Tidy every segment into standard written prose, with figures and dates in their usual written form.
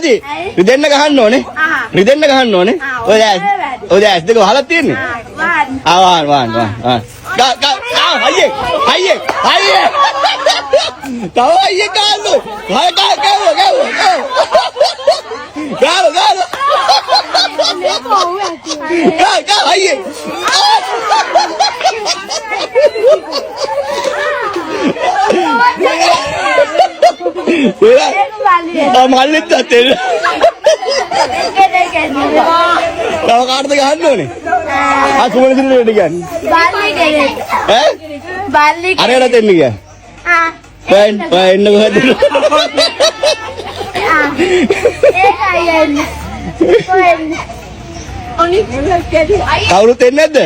මදි. රිදෙන්න ගහන්න ඕනේ. රිදෙන්න ගහන්න ඕනේ. ඔය දැස් දෙක වහලා තියෙන්නේ. වාන්. ගා අයියේ. තව අයියේ ගාන්නෝ. ගා අයියේ. මල්ලෙත් අතේ. තව කාටද ගහන්න ඕනේ? සුමන සිල්ලට කියන්නේ. බල්ලි අරයට දෙන්න කියන්නේ. එන්න කොහෙද? කවුරුත් එන්නේ නැද්ද?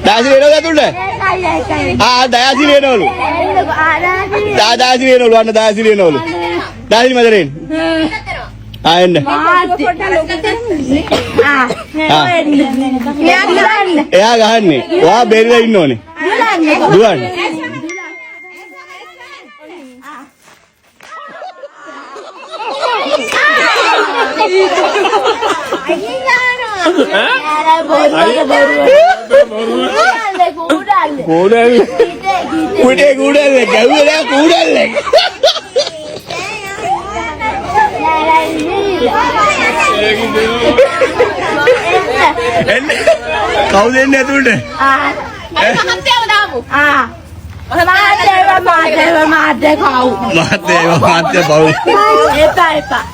දාසිල එනවද අතුල්ට? දාසිල එනවලු. දාසිල එනවලු. අන්න දාසිල එනවලු. දාසිල මදරෙන්. එන්න. එයා ගහන්නේ. ඔයා බෙරිලා ඉන්න ඕනේ. දුවන්න. කවුද එන්නේ ඇතුළට? මාතේ පව්. එපා.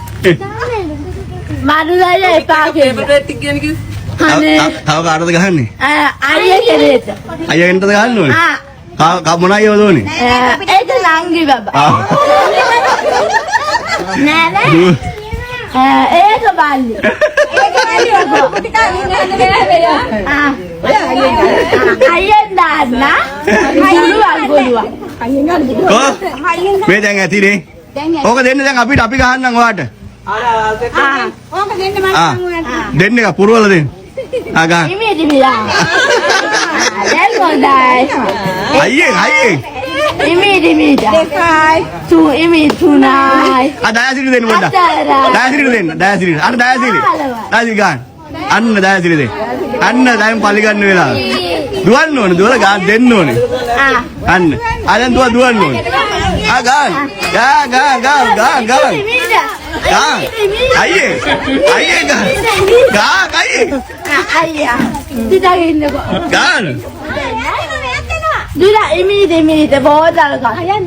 මනුලයි එපා කියලා. තව කාටද ගහන්නේ? අයියා කෙරේට. අයියා කෙරේටද ගහන්න ඕනේ? මොන අයියවද ඕනේ? ඒක නංගි බබා. නෑ. ඒක බල්ලි. අයියෙන් දාන්න. මේ දැන් ඇතිනේ. ඕක දෙන්න දැන් අපි ගහන්නම් ඔයාට. ඕක දෙන්න මම දෙන්න එක පුරවල දෙන්න. ගහන්න. ඉමේදිලා. දැන් මොඩයි. අයියේ. ඉමේදිලා. දෙකයි. තුනයි. දයාසිරි දෙන්න මොඩ. දයාසිරි දෙන්න. අන්න දයාසිරි ගහන්න. අන්න දයාසිරි දෙන්න. අන්න දැන් පලි ගන්න වෙලාව. දුවන්න ඕනේ. දුවලා ගහන්න දෙන්න ඕනේ. අන්න. දැන් දුවන්න ඕනේ. ගහන්න. ගා. අයියේ අයියා දිදාගෙන ගාන දුලා ඉමීද බෝතල් ගන්න